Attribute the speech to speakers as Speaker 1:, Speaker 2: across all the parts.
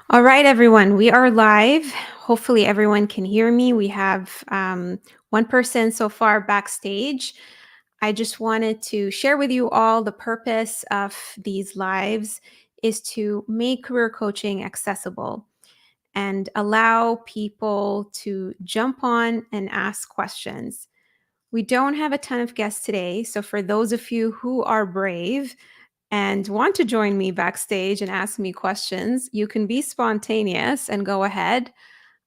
Speaker 1: All right, everyone, we are live. Hopefully, everyone can hear me. We have one person so far backstage. I just wanted to share with you all the purpose of these lives is to make career coaching accessible and allow people to jump on and ask questions. We don't have a ton of guests today, so for those of you who are brave, and want to join me backstage and ask me questions, you can be spontaneous and go ahead.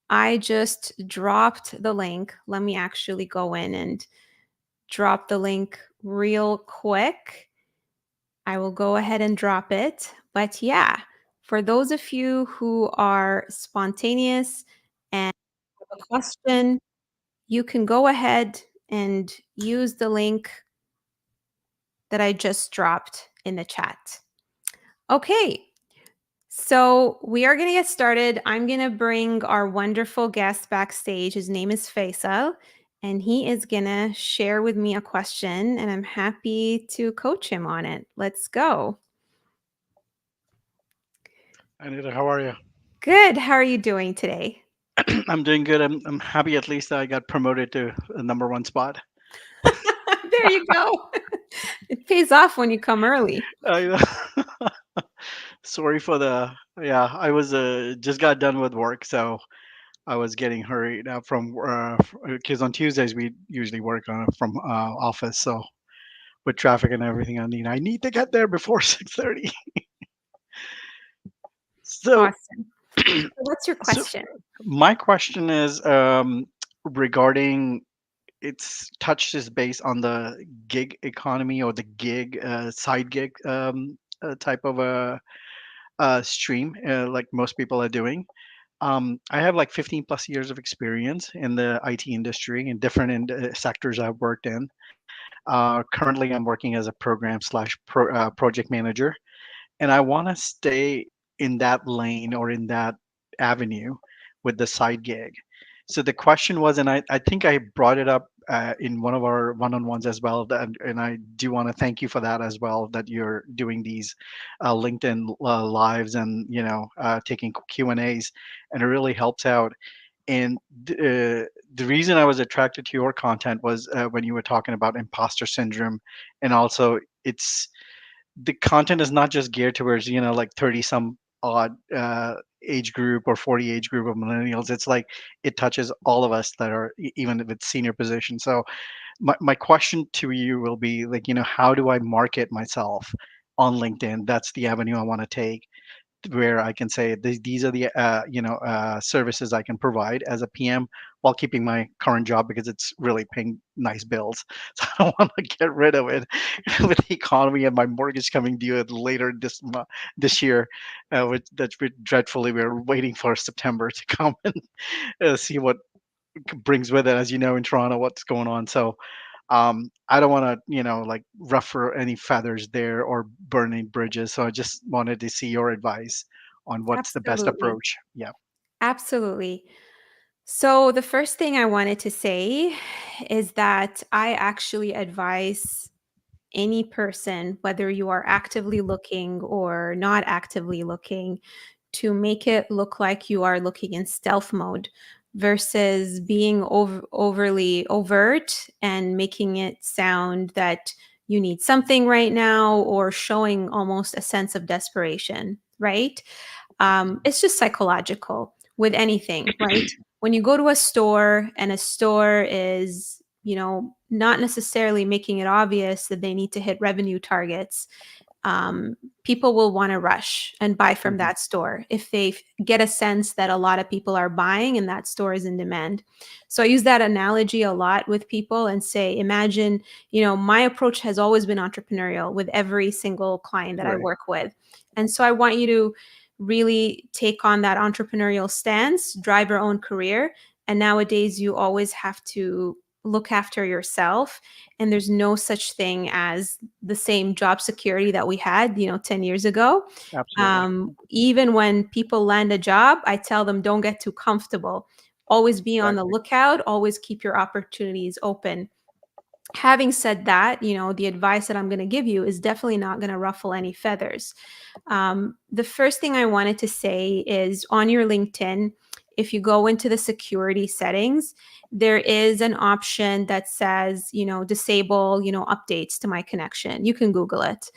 Speaker 1: I just dropped the link. Let me actually go in and drop the link real quick. I will go ahead and drop it. But yeah, for those of you who are spontaneous and have a question, you can go ahead and use the link that I just dropped in the chat. Okay, so we are going to get started. I'm going to bring our wonderful guest backstage. His name is Faisal, and he is going to share with me a question, and I'm happy to coach him on it. Let's go.
Speaker 2: Anita, how are you?
Speaker 1: Good. How are you doing today?
Speaker 2: I'm doing good. I'm happy at least I got promoted to the number one spot.
Speaker 1: There you go. It pays off when you come early.
Speaker 2: I, sorry for the yeah. I was just got done with work, so I was getting hurried from because on Tuesdays we usually work on from office. So with traffic and everything, I need to get there before 6:30. So
Speaker 1: Awesome. So what's your
Speaker 2: so
Speaker 1: question?
Speaker 2: my question is regarding it's touches base on the gig economy or the gig side gig type of a stream like most people are doing. I have like 15 plus years of experience in the IT industry in different sectors I've worked in. Currently, I'm working as a program slash project manager, and I want to stay in that lane or in that avenue with the side gig. So the question was, and I think I brought it up in one of our one-on-ones as well, and I do want to thank you for that as well, that you're doing these LinkedIn lives and taking Q&As, and it really helps out. And the reason I was attracted to your content was when you were talking about imposter syndrome, and also it's the content is not just geared towards like 30 some odd age group or 40 age group of millennials. It's like it touches all of us that are even if it's senior position. So my question to you will be like, how do I market myself on LinkedIn? That's the avenue I want to take, where I can say these are the services I can provide as a PM while keeping my current job because it's really paying nice bills. So I don't want to get rid of it with the economy and my mortgage coming due later this year, which that's dreadfully we're waiting for September to come and see what brings with it. As you know, in Toronto, what's going on. So I don't want to, like ruffle any feathers there or burn any bridges. So I just wanted to see your advice on what's the best
Speaker 1: Absolutely.
Speaker 2: approach. Yeah.
Speaker 1: Absolutely. So, the first thing I wanted to say is that I actually advise any person, whether you are actively looking or not actively looking, to make it look like you are looking in stealth mode versus being overly overt and making it sound that you need something right now or showing almost a sense of desperation, right? It's just psychological with anything, right? When you go to a store and a store is, not necessarily making it obvious that they need to hit revenue targets, people will want to rush and buy from
Speaker 2: Hmm.
Speaker 1: that store if they get a sense that a lot of people are buying and that store is in demand. So I use that analogy a lot with people and say, imagine, my approach has always been entrepreneurial with every single client that I
Speaker 2: Right.
Speaker 1: work with. And so I want you to really take on that entrepreneurial stance, drive your own career. And nowadays, you always have to look after yourself. And there's no such thing as the same job security that we had, 10 years ago.
Speaker 2: Absolutely.
Speaker 1: Even when people land a job, I tell them don't get too comfortable. Always be on the
Speaker 2: Exactly.
Speaker 1: lookout, always keep your opportunities open. Having said that, the advice that I'm going to give you is definitely not going to ruffle any feathers. The first thing I wanted to say is on your LinkedIn, if you go into the security settings, there is an option that says, disable, updates to my connection. You can Google it.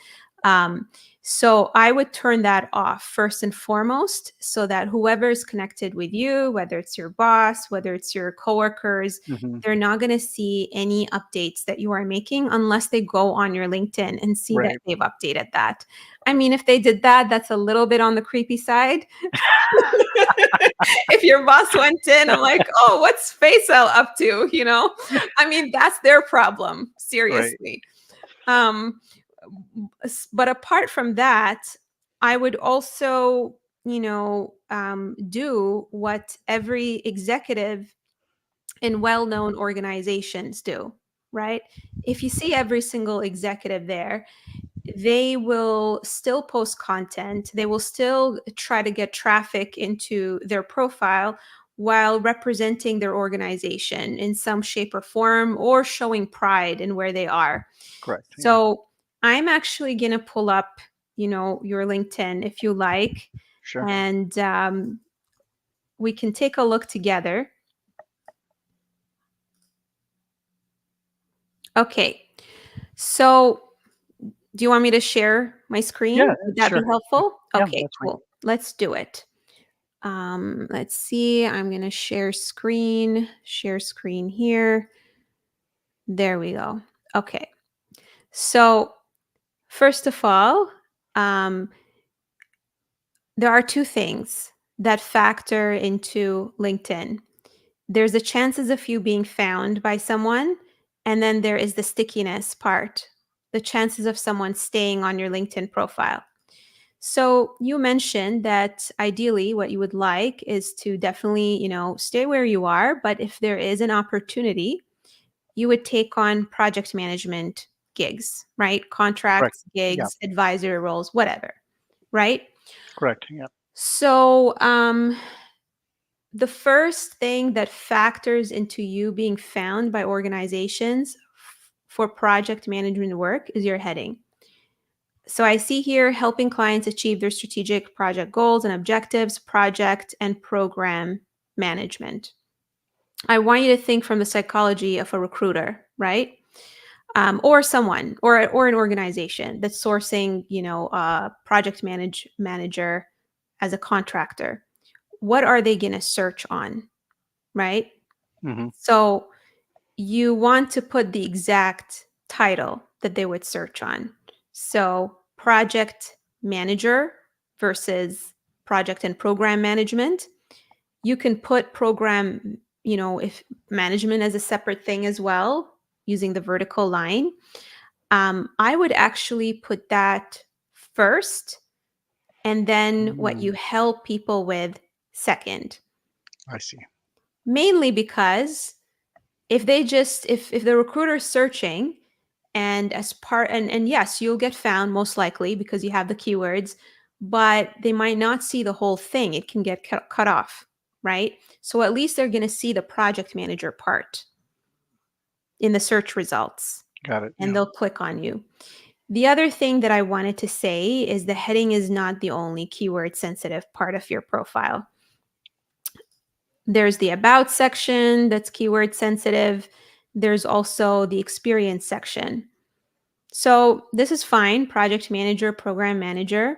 Speaker 1: So I would turn that off first and foremost so that whoever is connected with you, whether it's your boss, whether it's your coworkers,
Speaker 2: Hmm.
Speaker 1: they're not going to see any updates that you are making unless they go on your LinkedIn and see that
Speaker 2: Right.
Speaker 1: they've updated that. I mean, if they did that, that's a little bit on the creepy side. If your boss went in, I'm like, oh, what's Faisal up to? I mean, that's their problem,
Speaker 2: Right.
Speaker 1: seriously. Um, but apart from that, I would also, do what every executive in well-known organizations do, right? If you see every single executive there, they will still post content. They will still try to get traffic into their profile while representing their organization in some shape or form or showing pride in where they are.
Speaker 2: Correct. Yeah.
Speaker 1: So I'm actually going to pull up, your LinkedIn if you like,
Speaker 2: Sure.
Speaker 1: and we can take a look together. Okay. So do you want me to share my screen?
Speaker 2: Yeah.
Speaker 1: Would that be
Speaker 2: Sure.
Speaker 1: helpful?
Speaker 2: Yeah.
Speaker 1: Okay,
Speaker 2: That's fine.
Speaker 1: cool. Let's do it. Let's see. I'm going to share screen here. There we go. Okay. So first of all, um, there are two things that factor into LinkedIn. There's the chances of you being found by someone, and then there is the stickiness part, the chances of someone staying on your LinkedIn profile. So you mentioned that ideally what you would like is to definitely, stay where you are, but if there is an opportunity, you would take on project management gigs, right?
Speaker 2: Correct.
Speaker 1: Contracts,
Speaker 2: Yeah.
Speaker 1: gigs, advisory roles, whatever, right?
Speaker 2: Correct. Yeah.
Speaker 1: So, the first thing that factors into you being found by organizations for project management work is your heading. So I see here helping clients achieve their strategic project goals and objectives, project and program management. I want you to think from the psychology of a recruiter, right? Or someone, or an organization that's sourcing, a project manager as a contractor. What are they going to search on, right?
Speaker 2: Hmm.
Speaker 1: So you want to put the exact title that they would search on. So project manager versus project and program management. You can put program, if management as a separate thing as well, using the vertical line. I would actually put that first, and then what you
Speaker 2: Mm,
Speaker 1: help people with second.
Speaker 2: I see.
Speaker 1: Mainly because if the recruiter's searching and as part and yes, you'll get found most likely because you have the keywords, but they might not see the whole thing. It can get cut off, right? So at least they're going to see the project manager part in the search results,
Speaker 2: Got it.
Speaker 1: and
Speaker 2: Yeah.
Speaker 1: they'll click on you. The other thing that I wanted to say is the heading is not the only keyword sensitive part of your profile. There's the about section that's keyword sensitive. There's also the experience section. So this is fine. Project manager, program manager.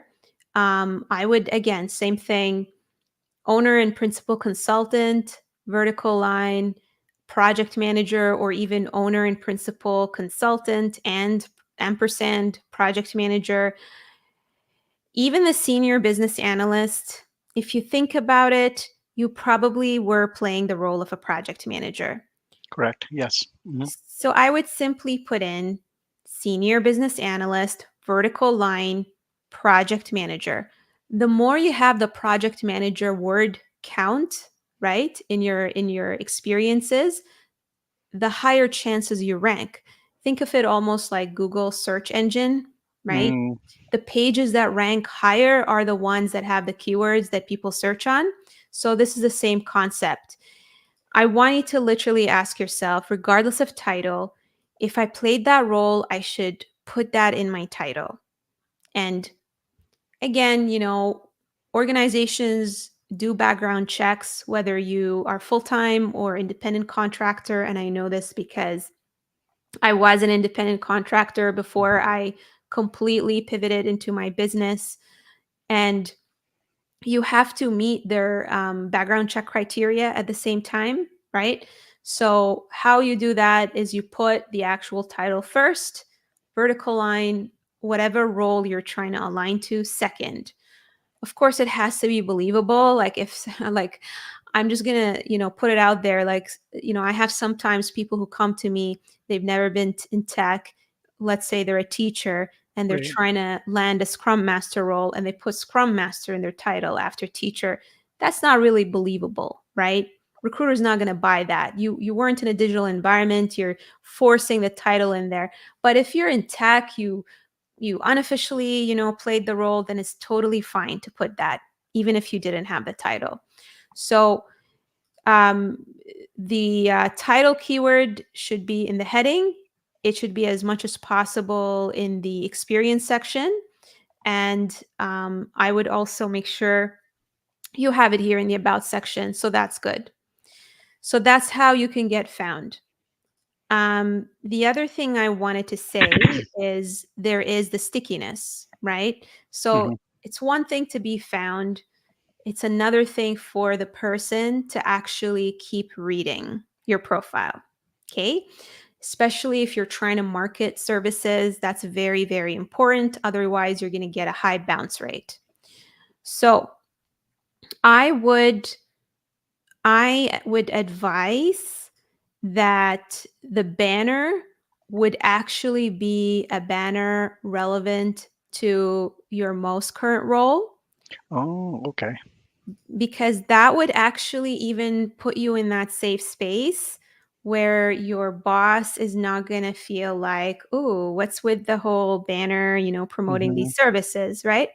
Speaker 1: I would, again, same thing, owner and principal consultant, vertical line, project manager, or even owner and principal consultant and ampersand project manager. Even the senior business analyst, if you think about it, you probably were playing the role of a project manager.
Speaker 2: Correct. Yes. Hmm.
Speaker 1: So I would simply put in senior business analyst, vertical line, project manager. The more you have the project manager word count, right, in your experiences, the higher chances you rank. Think of it almost like Google search engine, right?
Speaker 2: Mm,
Speaker 1: The pages that rank higher are the ones that have the keywords that people search on. So this is the same concept. I want you to literally ask yourself, regardless of title, if I played that role, I should put that in my title. And again, organizations do background checks, whether you are full-time or independent contractor. And I know this because I was an independent contractor before I completely pivoted into my business. And you have to meet their background check criteria at the same time, right? So, how you do that is you put the actual title first, vertical line, whatever role you're trying to align to second. Of course, it has to be believable. Like, if, like, I'm just gonna, put it out there. Like, I have sometimes people who come to me, they've never been in tech. Let's say they're a teacher and they're
Speaker 2: Right.
Speaker 1: trying to land a Scrum Master role and they put Scrum Master in their title after teacher. That's not really believable, right? Recruiter's not going to buy that. You weren't in a digital environment. You're forcing the title in there. But if you're in tech, you unofficially, played the role, then it's totally fine to put that, even if you didn't have the title. So um, the title keyword should be in the heading. It should be as much as possible in the experience section. And I would also make sure you have it here in the about section. So that's good. So that's how you can get found. The other thing I wanted to say is there is the stickiness, right? So
Speaker 2: Hmm.
Speaker 1: it's one thing to be found, it's another thing for the person to actually keep reading your profile. Okay. Especially if you're trying to market services, that's very, very important. Otherwise, you're going to get a high bounce rate. So I would I would advise that the banner would actually be a banner relevant to your most current role,
Speaker 2: Oh, okay.
Speaker 1: because that would actually even put you in that safe space where your boss is not going to feel like, "Oh, what's with the whole banner, promoting
Speaker 2: Hmm.
Speaker 1: these services," right?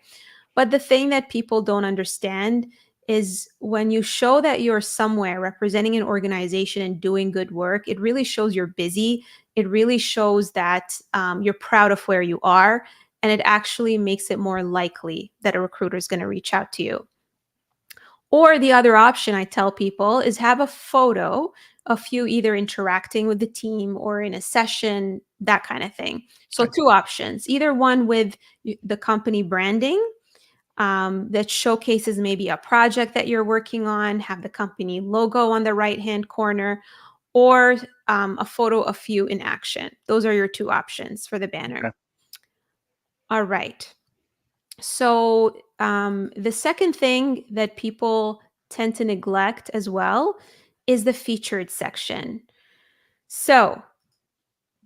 Speaker 1: But the thing that people don't understand is when you show that you're somewhere representing an organization and doing good work, it really shows you're busy. It really shows that you're proud of where you are. And it actually makes it more likely that a recruiter is going to reach out to you. Or the other option I tell people is have a photo of you either interacting with the team or in a session, that kind of thing. So,
Speaker 2: I
Speaker 1: two options, either one with the company branding that showcases maybe a project that you're working on, have the company logo on the right hand corner, or a photo of you in action. Those are your two options for the banner.
Speaker 2: Okay.
Speaker 1: All right. So, the second thing that people tend to neglect as well is the featured section. So,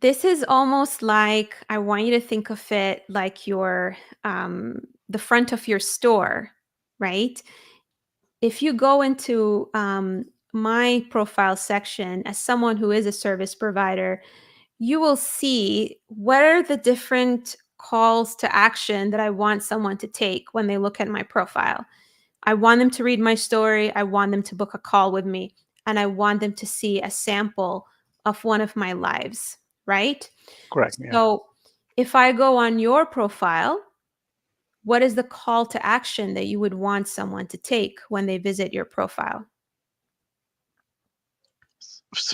Speaker 1: this is almost like, I want you to think of it like the front of your store, right? If you go into my profile section as someone who is a service provider, you will see what are the different calls to action that I want someone to take when they look at my profile. I want them to read my story. I want them to book a call with me. And I want them to see a sample of one of my lives, right?
Speaker 2: Correct. Yeah.
Speaker 1: So if I go on your profile, what is the call to action that you would want someone to take when they visit your profile?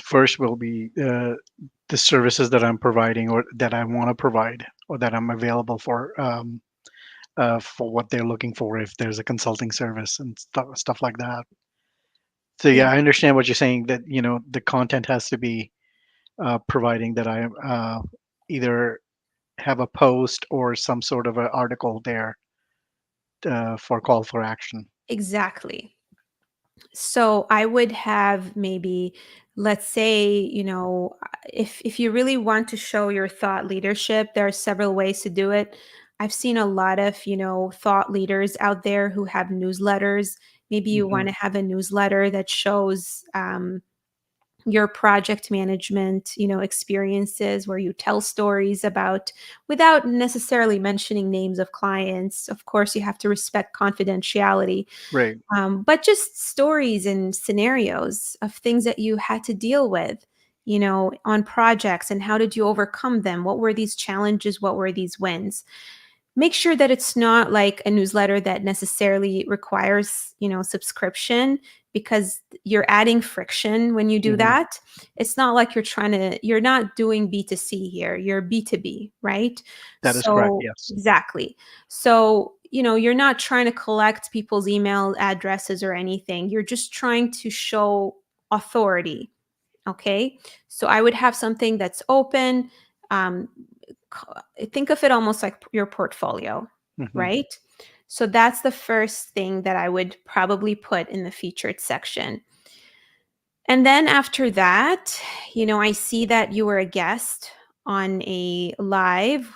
Speaker 2: First will be the services that I'm providing or that I want to provide or that I'm available for what they're looking for if there's a consulting service and stuff like that. So yeah, I understand what you're saying that the content has to be providing that I either have a post or some sort of an article there for call for action.
Speaker 1: Exactly. So I would have maybe, let's say, if you really want to show your thought leadership, there are several ways to do it. I've seen a lot of, thought leaders out there who have newsletters. Maybe you
Speaker 2: Hmm.
Speaker 1: want to have a newsletter that shows your project management, experiences where you tell stories about, without necessarily mentioning names of clients. Of course, you have to respect confidentiality,
Speaker 2: Right.
Speaker 1: but just stories and scenarios of things that you had to deal with. on projects, and how did you overcome them? What were these challenges? What were these wins? Make sure that it's not like a newsletter that necessarily requires, subscription, because you're adding friction when you do
Speaker 2: Hmm.
Speaker 1: that. It's not like you're not doing B2C here, you're B2B, right?
Speaker 2: That is correct.
Speaker 1: So,
Speaker 2: Yes.
Speaker 1: exactly. So, you're not trying to collect people's email addresses or anything. You're just trying to show authority. Okay. So I would have something that's open. Um, think of it almost like your portfolio,
Speaker 2: Hmm.
Speaker 1: right? So that's the first thing that I would probably put in the featured section. And then after that, I see that you were a guest on a live.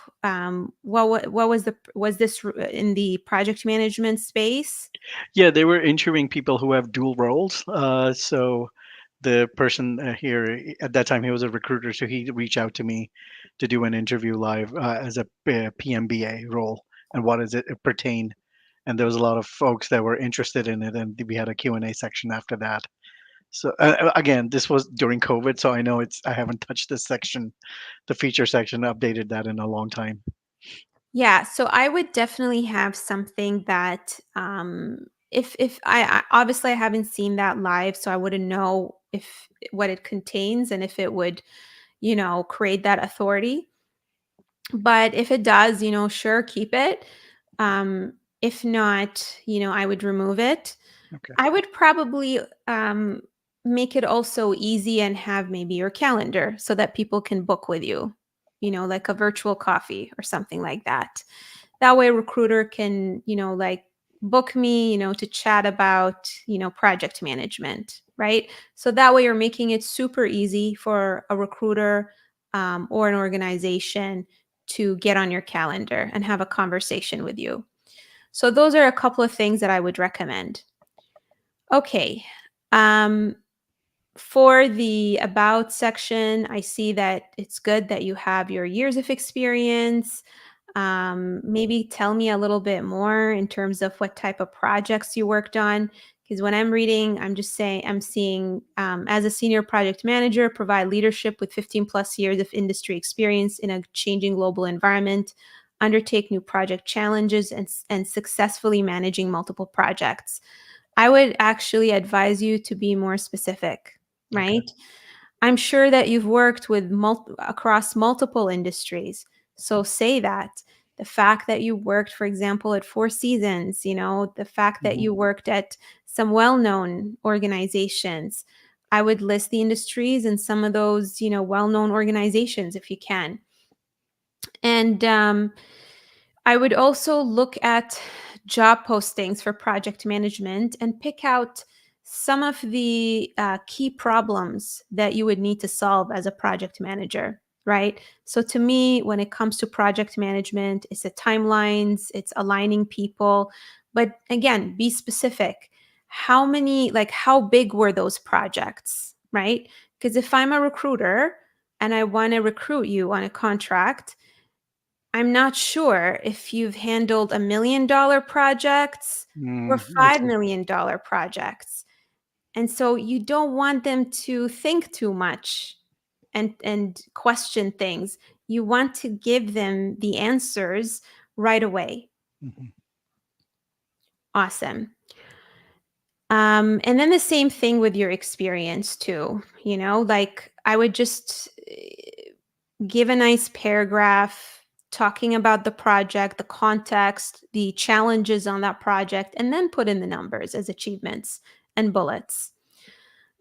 Speaker 1: What was this in the project management space?
Speaker 2: Yeah, they were interviewing people who have dual roles. So the person here at that time, he was a recruiter, so he reached out to me to do an interview live as a PMBA role, and what does it pertain. And there was a lot of folks that were interested in it, and we had a Q&A section after that. So again, this was during COVID, so I haven't touched this section, the feature section, updated that in a long time.
Speaker 1: Yeah, so I would definitely have something that if I obviously I haven't seen that live, so I wouldn't know if what it contains and if it would, create that authority. But if it does, sure, keep it. If not, I would remove it.
Speaker 2: Okay.
Speaker 1: I would probably make it also easy and have maybe your calendar so that people can book with you, like a virtual coffee or something like that. That way, a recruiter can, like book me, to chat about, project management, right? So that way, you're making it super easy for a recruiter or an organization to get on your calendar and have a conversation with you. So, those are a couple of things that I would recommend. Okay. Um, for the about section, I see that it's good that you have your years of experience. Maybe tell me a little bit more in terms of what type of projects you worked on. Because when I'm reading, I'm seeing as a senior project manager, provide leadership with 15 plus years of industry experience in a changing global environment, undertake new project challenges, and successfully managing multiple projects. I would actually advise you to be more specific,
Speaker 2: Okay.
Speaker 1: right? I'm sure that you've worked with across multiple industries. So say that. The fact that you worked, for example, at Four Seasons, the fact that
Speaker 2: Hmm.
Speaker 1: you worked at some well-known organizations. I would list the industries and some of those, well-known organizations if you can. And I would also look at job postings for project management and pick out some of the key problems that you would need to solve as a project manager, right? So, to me, when it comes to project management, it's the timelines, it's aligning people. But again, be specific. How big were those projects, right? Because if I'm a recruiter and I want to recruit you on a contract, I'm not sure if you've handled $1 million projects or
Speaker 2: I
Speaker 1: $5
Speaker 2: see.
Speaker 1: million projects. And so you don't want them to think too much and question things. You want to give them the answers right away.
Speaker 2: Hmm.
Speaker 1: Awesome. And then the same thing with your experience too. Like I would just give a nice paragraph talking about the project, the context, the challenges on that project, and then put in the numbers as achievements and bullets.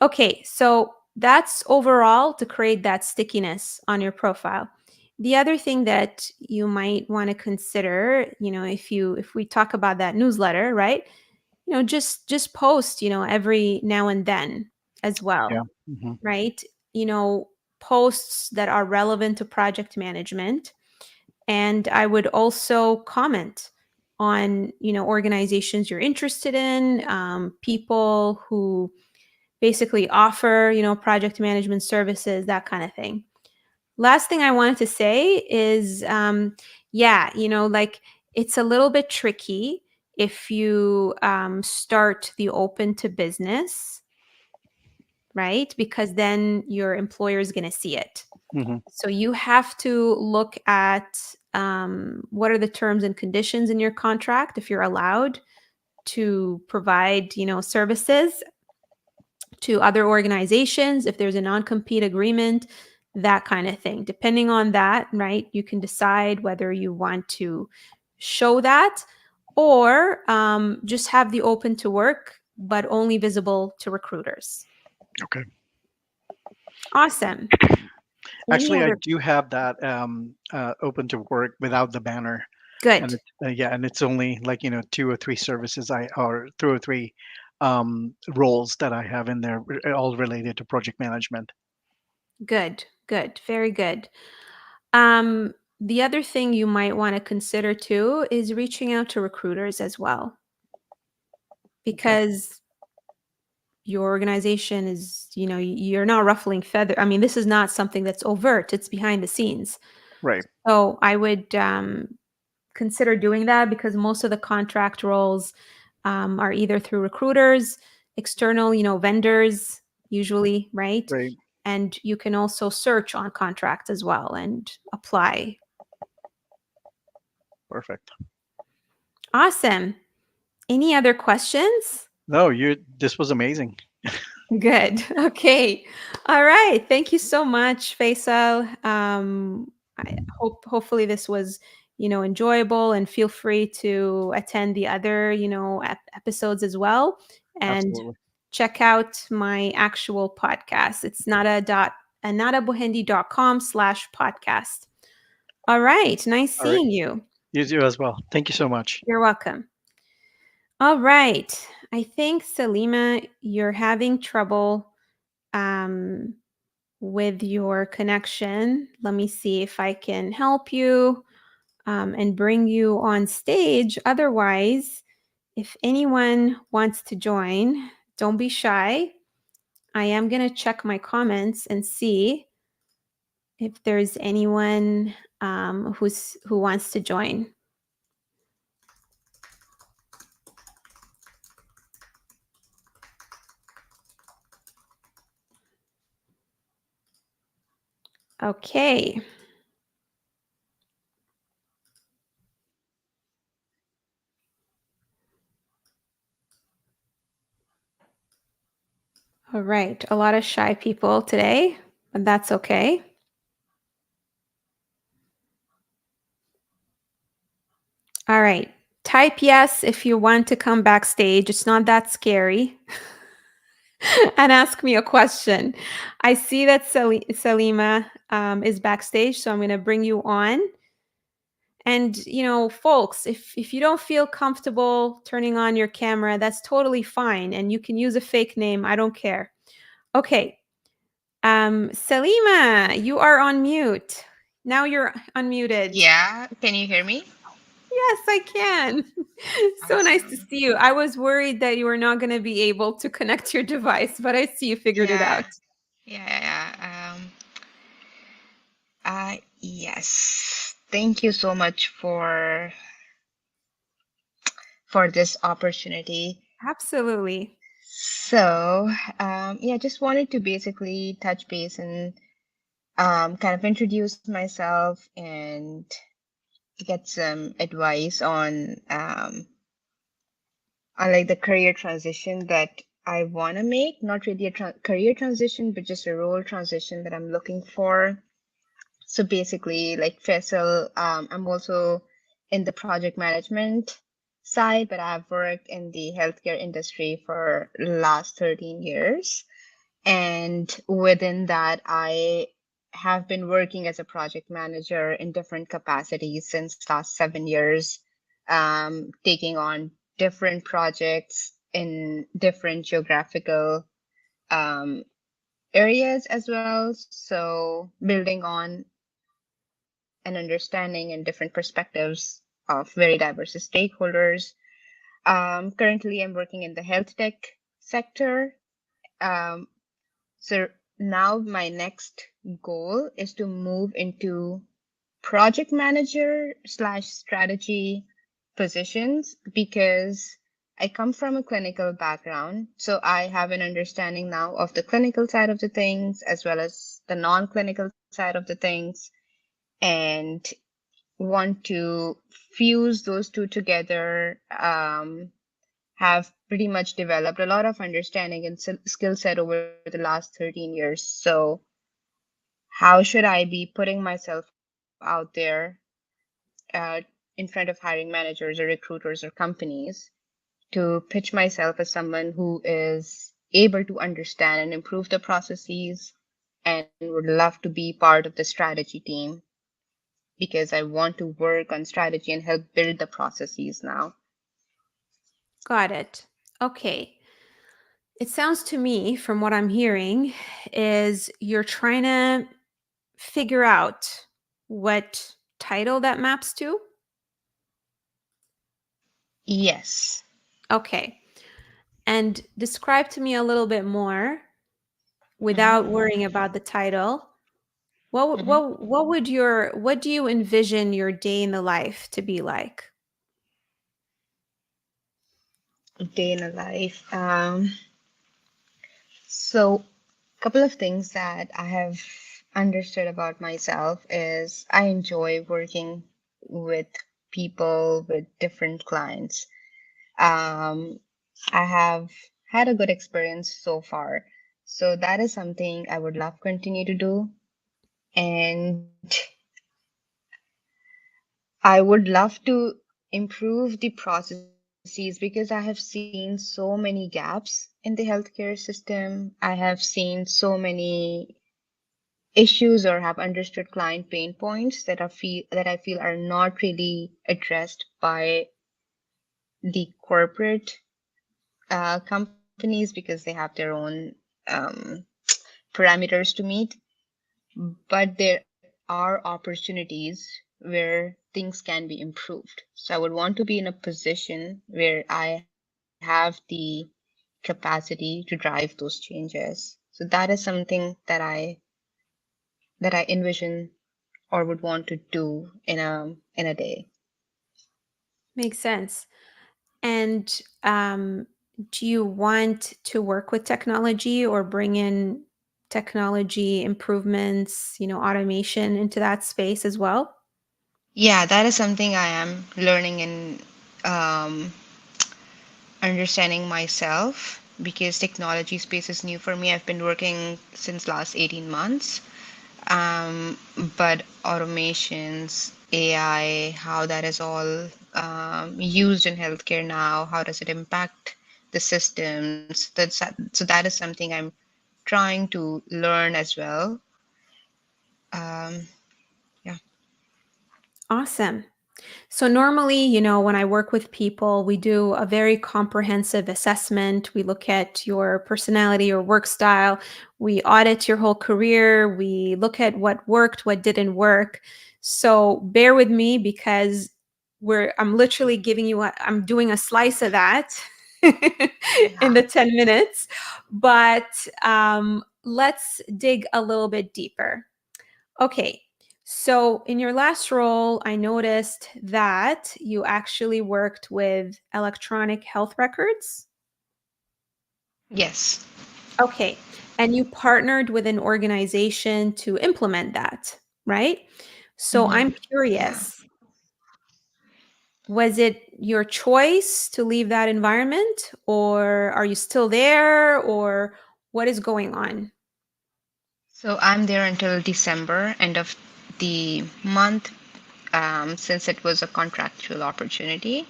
Speaker 1: Okay, so that's overall to create that stickiness on your profile. The other thing that you might want to consider, if we talk about that newsletter, right? Just post, every now and then as
Speaker 2: Yeah.
Speaker 1: well,
Speaker 2: Hmm.
Speaker 1: right? You know, Posts that are relevant to project management. And I would also comment on, organizations you're interested in, people who basically offer, project management services, that kind of thing. Last thing I wanted to say is, yeah, like it's a little bit tricky if you start the open to business, right? Because then your employer is going to see it.
Speaker 2: Hmm.
Speaker 1: So you have to look at what are the terms and conditions in your contract if you're allowed to provide, services to other organizations, if there's a non-compete agreement, that kind of thing. Depending on that, right, you can decide whether you want to show that or just have the open to work, but only visible to recruiters.
Speaker 2: Okay.
Speaker 1: Awesome. Any
Speaker 2: Actually, I
Speaker 1: other?
Speaker 2: do have that open to work without the banner, and
Speaker 1: Good.
Speaker 2: it's yeah, and it's only like 2 or 3 services or 2 or 3 roles that I have in there, all related to project management.
Speaker 1: Good. Good. Very good. Um, the other thing you might want to consider too is reaching out to recruiters as well,
Speaker 2: Okay.
Speaker 1: because your organization is, you're not ruffling feather. I mean, this is not something that's overt, it's behind the scenes.
Speaker 2: Right.
Speaker 1: So I would consider doing that because most of the contract roles are either through recruiters, external, vendors, usually, right?
Speaker 2: Right.
Speaker 1: And you can also search on contracts as well and apply.
Speaker 2: Perfect.
Speaker 1: Awesome. Any other questions?
Speaker 2: No, this was amazing.
Speaker 1: Good. Okay. All right. Thank you so much, Faisal. I hopefully this was, enjoyable, and feel free to attend the other, episodes as well, and
Speaker 2: Absolutely.
Speaker 1: check out my actual podcast. It's nadabuhendi.com/podcast. All right. Nice
Speaker 2: All right.
Speaker 1: seeing you.
Speaker 2: You as well. Thank you so much.
Speaker 1: You're welcome. All right. I think, Salima, you're having trouble um, with your connection. Let me see if I can help you and bring you on stage. Otherwise, if anyone wants to join, don't be shy. I am going to check my comments and see if there's anyone who wants to join. Okay. All right. A lot of shy people today, but that's okay. All right. Type yes if you want to come backstage. It's not that scary. And ask me a question. I see that Salima is backstage, so I'm going to bring you on. And folks, if you don't feel comfortable turning on your camera, that's totally fine, and you can use a fake name. I don't care. Okay, Salima, you are on mute. Now you're unmuted.
Speaker 3: Yeah, can you hear me?
Speaker 1: Yes, I can. So nice to
Speaker 3: Awesome.
Speaker 1: see you. I was worried that you were not going to be able to connect your device, but I see you figured it
Speaker 3: Yeah,
Speaker 1: out.
Speaker 3: yeah. Yes. Thank you so much for this opportunity.
Speaker 1: Absolutely.
Speaker 3: So, yeah, just wanted to basically touch base and kind of introduce myself and get some advice on like the career transition that I want to make. Not really a career transition, but just a role transition that I'm looking for. So basically, like Faisal, I'm also in the project management side, but I've worked in the healthcare industry for last 13 years. And within that, I have been working as a project manager in different capacities since last 7 years, taking on different projects in different geographical um, areas as well. So building on an understanding and different perspectives of very diverse stakeholders. Currently, I'm working in the health tech sector. Um, so now my next goal is to move into project manager slash strategy positions because I come from a clinical background, so I have an understanding now of the clinical side of the things as well as the non-clinical side of the things, and want to fuse those two together. Have pretty much developed a lot of understanding and skill set over the last 13 years. So, how should I be putting myself out there uh, in front of hiring managers or recruiters or companies to pitch myself as someone who is able to understand and improve the processes and would love to be part of the strategy team because I want to work on strategy and help build the processes now.
Speaker 1: Got it. Okay. It sounds to me, from what I'm hearing, is you're trying to figure out what title that maps to.
Speaker 3: Yes.
Speaker 1: Okay. And describe to me a little bit more
Speaker 3: Mhm,
Speaker 1: without worrying about the title.
Speaker 3: mhm.
Speaker 1: What do you envision your day in the life to be like?
Speaker 3: Day in a life. So, a couple of things that I have understood about myself is I enjoy working with people with different clients. Um, I have had a good experience so far. So that is something I would love continue to do. And I would love to improve the processes because I have seen so many gaps in the healthcare system. I have seen so many issues or have understood client pain points that I feel are not really addressed by the corporate companies because they have their own um, parameters to meet. But there are opportunities where things can be improved. So I would want to be in a position where I have the capacity to drive those changes. So that is something that I envision or would want to do in a day.
Speaker 1: Makes sense. And do you want to work with technology or bring in technology improvements, automation into that space as well?
Speaker 3: Yeah, that is something I am learning and um, understanding myself because technology space is new for me. I've been working since last 18 months. But automations, AI, how that is all used in healthcare now, how does it impact the systems? So that is something I'm trying to learn as well. Um, yeah.
Speaker 1: Awesome. So normally, when I work with people, we do a very comprehensive assessment. We look at your personality or work style. We audit your whole career. We look at what worked, what didn't work. So bear with me because I'm literally I'm doing a slice of that in
Speaker 3: Yeah.
Speaker 1: the 10 minutes. But let's dig a little bit deeper. Okay. So, in your last role, I noticed that you actually worked with electronic health records.
Speaker 3: Yes.
Speaker 1: Okay. And you partnered with an organization to implement that, right? So,
Speaker 3: Hmm.
Speaker 1: I'm
Speaker 3: Yeah.
Speaker 1: curious, was it your choice to leave that environment, or are you still there, or what is going on?
Speaker 3: So I'm there until December, end of the month, since it was a contractual opportunity.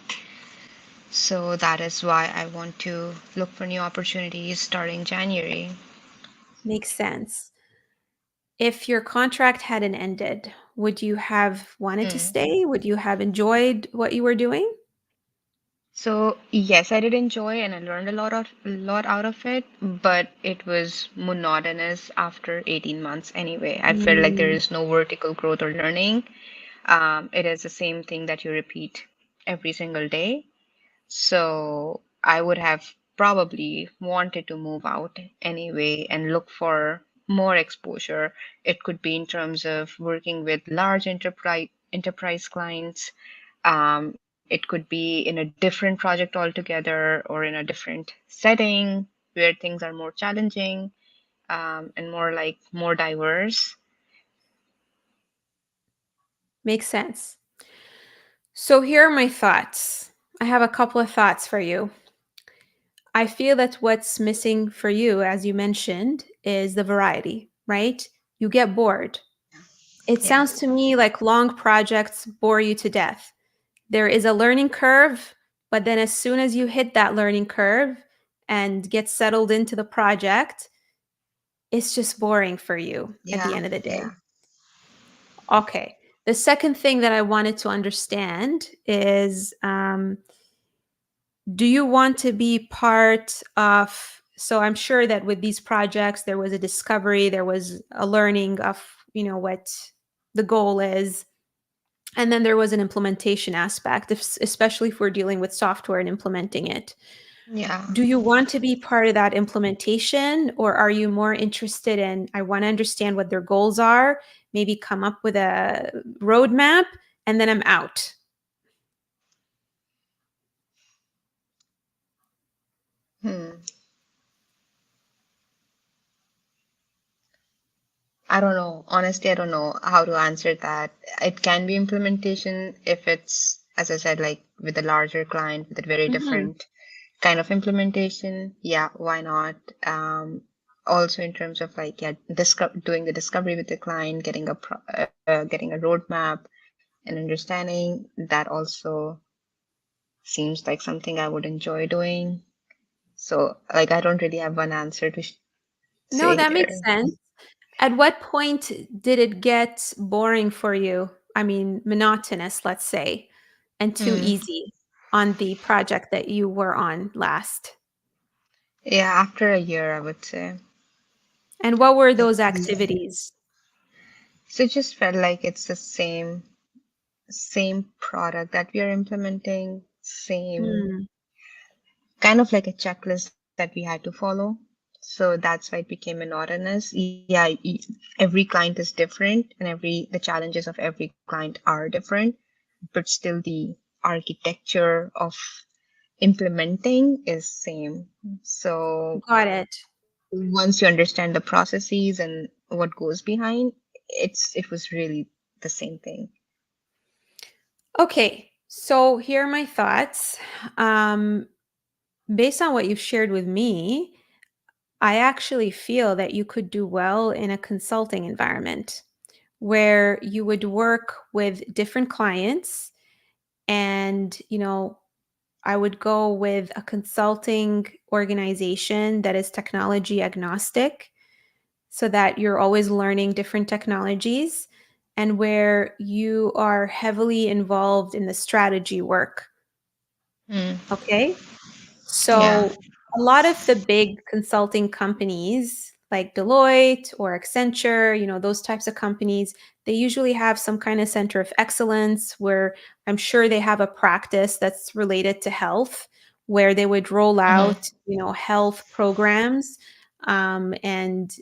Speaker 3: So that is why I want to look for new opportunities starting January.
Speaker 1: Makes sense. If your contract hadn't ended, would you have wanted to
Speaker 3: Mm.
Speaker 1: stay? Would you have enjoyed what you were doing?
Speaker 3: So yes, I did enjoy and I learned a lot out of it, but it was monotonous after 18 months anyway. I felt like there
Speaker 1: Mm,
Speaker 3: is no vertical growth or learning. It is the same thing that you repeat every single day. So I would have probably wanted to move out anyway and look for more exposure. It could be in terms of working with large enterprise clients, It could be in a different project altogether or in a different setting where things are more challenging, and more diverse.
Speaker 1: Makes sense. So here are my thoughts. I have a couple of thoughts for you. I feel that what's missing for you, as you mentioned, is the variety, right? You get bored. It
Speaker 3: Yeah.
Speaker 1: sounds to me like long projects bore you to death. There is a learning curve, but then as soon as you hit that learning curve and get settled into the project, it's just boring for you at the
Speaker 3: Yeah.
Speaker 1: end of the day.
Speaker 3: Yeah.
Speaker 1: Okay. The second thing that I wanted to understand is, do you want to be part of, so I'm sure that with these projects there was a discovery, there was a learning of, what the goal is, and then there was an implementation aspect, especially if we're dealing with software and implementing it.
Speaker 3: Yeah.
Speaker 1: Do you want to be part of that implementation, or are you more interested in, I want to understand what their goals are, maybe come up with a roadmap, and then I'm out?
Speaker 3: Hmm. I don't know. Honestly, I don't know how to answer that. It can be implementation if it's, as I said, like with a larger client with a very
Speaker 1: Mhm.
Speaker 3: different kind of implementation. Yeah, why not? Also in terms of like, yeah, doing the discovery with the client, getting a roadmap and understanding that also seems like something I would enjoy doing. So like, I don't really have one answer to
Speaker 1: No,
Speaker 3: say
Speaker 1: that makes
Speaker 3: here.
Speaker 1: sense. At what point did it get boring for you? I mean, monotonous, let's say, and too
Speaker 3: Hmm.
Speaker 1: easy on the project that you were on last?
Speaker 3: Yeah, after a year, I would say.
Speaker 1: And what were
Speaker 3: Like,
Speaker 1: those activities?
Speaker 3: so it just felt like it's the same product that we are implementing, same
Speaker 1: Hmm.
Speaker 3: kind of like a checklist that we had to follow. So that's why it became monotonous. Yeah, every client is different, and the challenges of every client are different, but still the architecture of implementing is same. So
Speaker 1: Got it.
Speaker 3: once you understand the processes and what goes behind, it was really the same thing.
Speaker 1: Okay, so here are my thoughts. Um, Based on what you've shared with me, I actually feel that you could do well in a consulting environment where you would work with different clients, and I would go with a consulting organization that is technology agnostic, so that you're always learning different technologies, and where you are heavily involved in the strategy work.
Speaker 3: Mm,
Speaker 1: Okay.
Speaker 3: yeah.
Speaker 1: So a lot of the big consulting companies like Deloitte or Accenture, those types of companies, they usually have some kind of center of excellence where I'm sure they have a practice that's related to health, where they would roll
Speaker 3: Hmm.
Speaker 1: out, health programs, and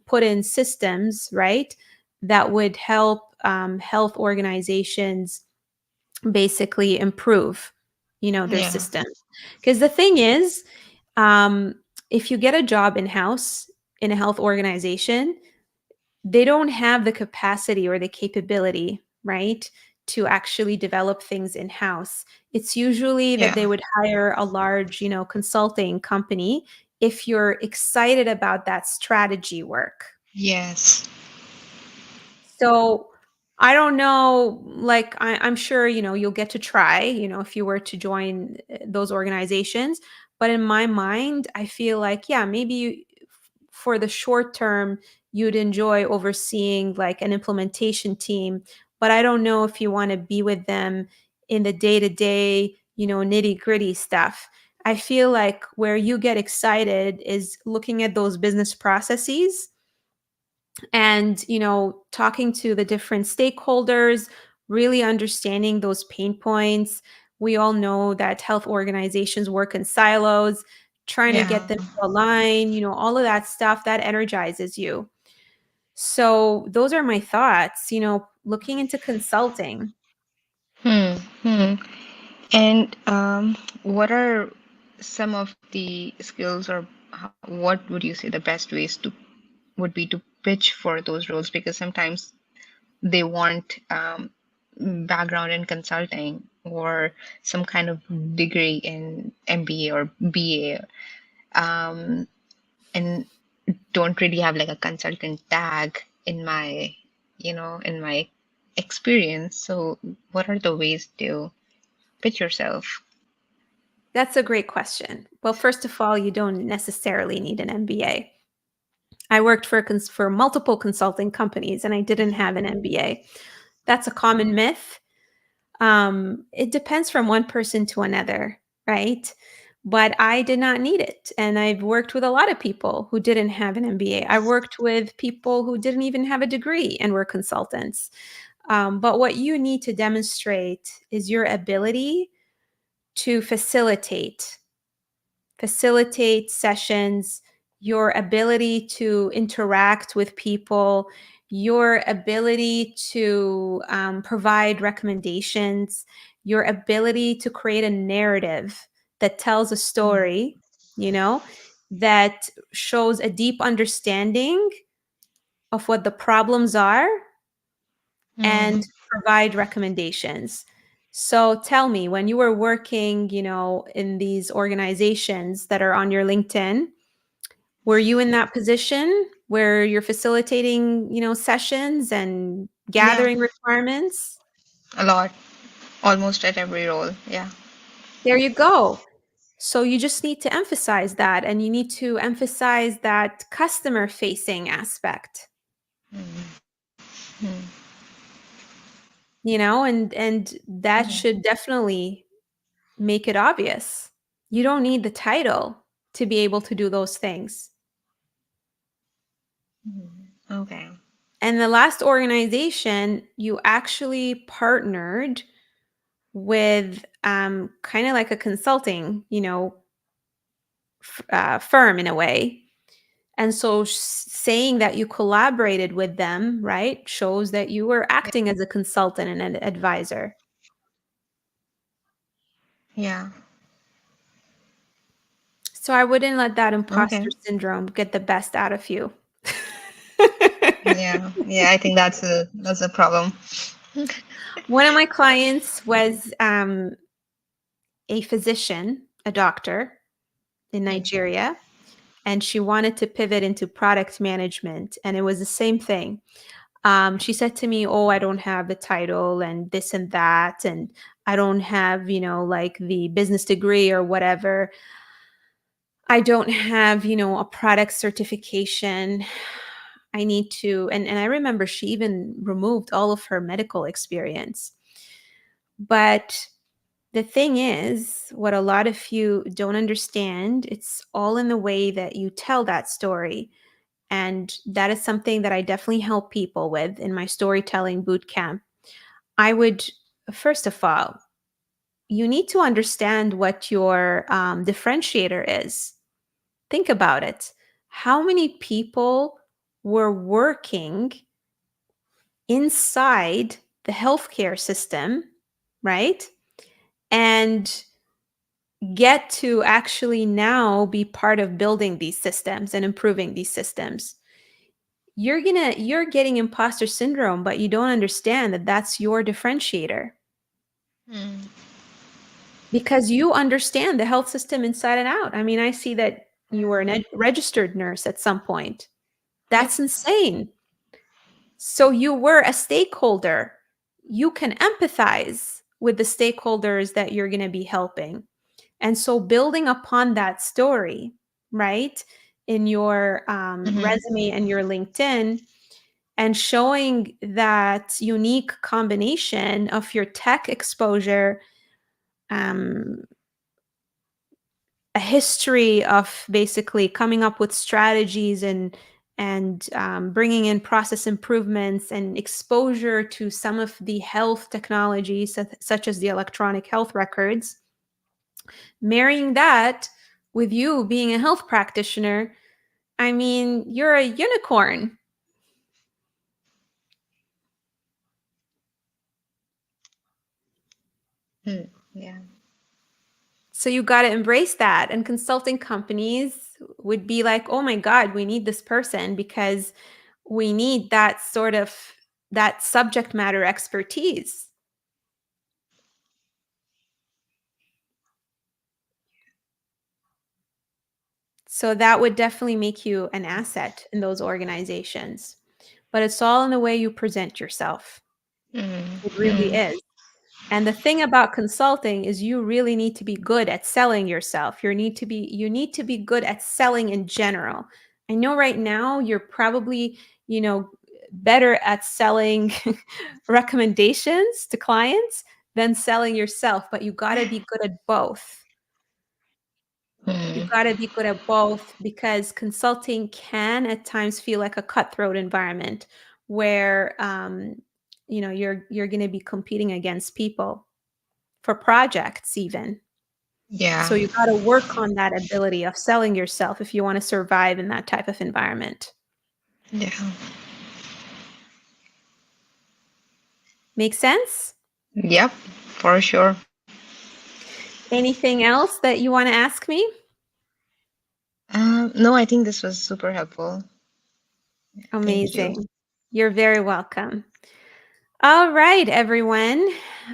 Speaker 1: put in systems, right, that would help health organizations basically improve, their
Speaker 3: Yeah.
Speaker 1: system. Because the thing is, um, if you get a job in house in a health organization, they don't have the capacity or the capability, right, to actually develop things in house. It's usually that they
Speaker 3: Yeah.
Speaker 1: would hire a large, consulting company if you're excited about that strategy work.
Speaker 3: Yes.
Speaker 1: So I don't know, like I'm sure, you'll get to try, if you were to join those organizations. But in my mind, I feel like, yeah, maybe for the short term, you'd enjoy overseeing like an implementation team. But I don't know if you want to be with them in the day to day, nitty gritty stuff. I feel like where you get excited is looking at those business processes and talking to the different stakeholders, really understanding those pain points. We all know that health organizations work in silos, trying to get
Speaker 3: Yeah.
Speaker 1: them to align, all of that stuff that energizes you. So those are my thoughts, looking into consulting.
Speaker 3: Hmm. Hmm. And what are some of the skills, or what would you say the best ways to would be to pitch for those roles? Because sometimes they want background in consulting or some kind of degree in MBA or BA, and don't really have like a consultant tag in my, in my experience. So, what are the ways to pitch yourself?
Speaker 1: That's a great question. Well, first of all, you don't necessarily need an MBA. I worked for multiple consulting companies and I didn't have an MBA. That's a common myth. It depends from one person to another, right? But I did not need it. And I've worked with a lot of people who didn't have an MBA. I worked with people who didn't even have a degree and were consultants. But what you need to demonstrate is your ability to facilitate sessions, your ability to interact with people, your ability to provide recommendations, your ability to create a narrative that tells a story, that shows a deep understanding of what the problems are and provide recommendations. So tell me, when you were working, in these organizations that are on your LinkedIn, were you in that position where you're facilitating, sessions and
Speaker 3: Yeah,
Speaker 1: gathering requirements?
Speaker 3: a lot, almost at every role. Yeah.
Speaker 1: There you go. So you just need to emphasize that, and you need to emphasize that customer facing aspect,
Speaker 3: Mm.
Speaker 1: and that
Speaker 3: Okay.
Speaker 1: should definitely make it obvious. You don't need the title to be able to do those things.
Speaker 3: Okay.
Speaker 1: And the last organization, you actually partnered with kind of like a consulting, firm in a way. And so saying that you collaborated with them, right, shows that you were acting as a consultant and an advisor.
Speaker 3: Yeah.
Speaker 1: So I wouldn't let that
Speaker 3: Okay.
Speaker 1: imposter syndrome get the best out of you.
Speaker 3: Yeah. Yeah. I think that's a problem.
Speaker 1: One of my clients was a physician, a doctor in Nigeria, and she wanted to pivot into product management. And it was the same thing. She said to me, "Oh, I don't have the title and this and that. And I don't have, like the business degree or whatever. I don't have, a product certification. I need to." And I remember she even removed all of her medical experience. But the thing is, what a lot of you don't understand, it's all in the way that you tell that story. And that is something that I definitely help people with in my storytelling boot camp. I would, first of all, you need to understand what your differentiator is. Think about it. How many people were working inside the healthcare system, right? And get to actually now be part of building these systems and improving these systems. You're getting imposter syndrome, but you don't understand that that's your differentiator
Speaker 3: Mm.
Speaker 1: because you understand the health system inside and out. I mean, I see that you were a registered nurse at some point.
Speaker 3: Yep.
Speaker 1: That's insane. So you were a stakeholder. You can empathize with the stakeholders that you're going to be helping. And so building upon that story, right, in your resume and your LinkedIn, and showing that unique combination of your tech exposure, um, a history of basically coming up with strategies and bringing in process improvements and exposure to some of the health technologies such as the electronic health records, marrying that with you being a health practitioner. I mean, you're a unicorn.
Speaker 3: Yeah.
Speaker 1: So you got to embrace that. And consulting companies would be like, oh my God, we need this person because we need that sort of that subject matter expertise. So that would definitely make you an asset in those organizations. But it's all in the way you present yourself. It really is. And the thing about consulting is you really need to be good at selling yourself. You need to be good at selling in general. I know right now you're probably, better at selling recommendations to clients than selling yourself, but you got to be good at both. You got to be good at both because consulting can at times feel like a cutthroat environment where you're going to be competing against people for projects even.
Speaker 3: Yeah.
Speaker 1: So you got to work on that ability of selling yourself if you want to survive in that type of environment.
Speaker 3: Yeah.
Speaker 1: Make sense?
Speaker 3: Yep, for sure.
Speaker 1: Anything else that you want to ask me?
Speaker 3: No, I think this was super helpful.
Speaker 1: Amazing. You're very welcome. All right, everyone.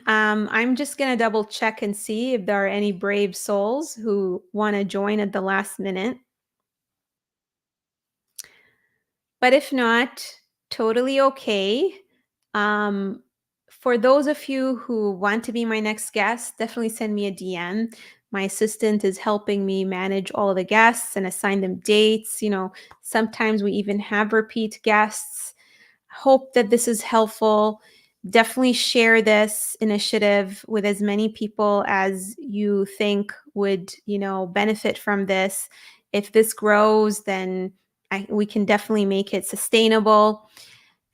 Speaker 1: I'm just going to double check and see if there are any brave souls who want to join at the last minute. But if not, totally okay. For those of you who want to be my next guest, definitely send me a DM. My assistant is helping me manage all of the guests and assign them dates. Sometimes we even have repeat guests. Hope that this is helpful. Definitely share this initiative with as many people as you think would, benefit from this. If this grows, then we can definitely make it sustainable.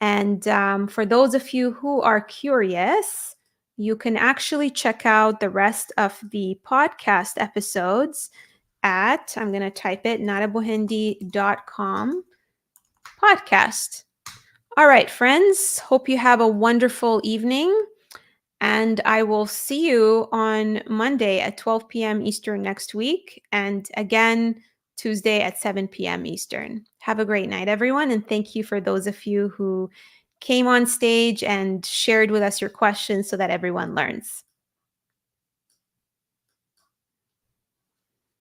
Speaker 1: And for those of you who are curious, you can actually check out the rest of the podcast episodes at, I'm going to type it, nadabohendi.com podcast. All right, friends, hope you have a wonderful evening. And I will see you on Monday at 12 p.m. Eastern next week. And again, Tuesday at 7 p.m. Eastern. Have a great night, everyone. And thank you for those of you who came on stage and shared with us your questions so that everyone learns.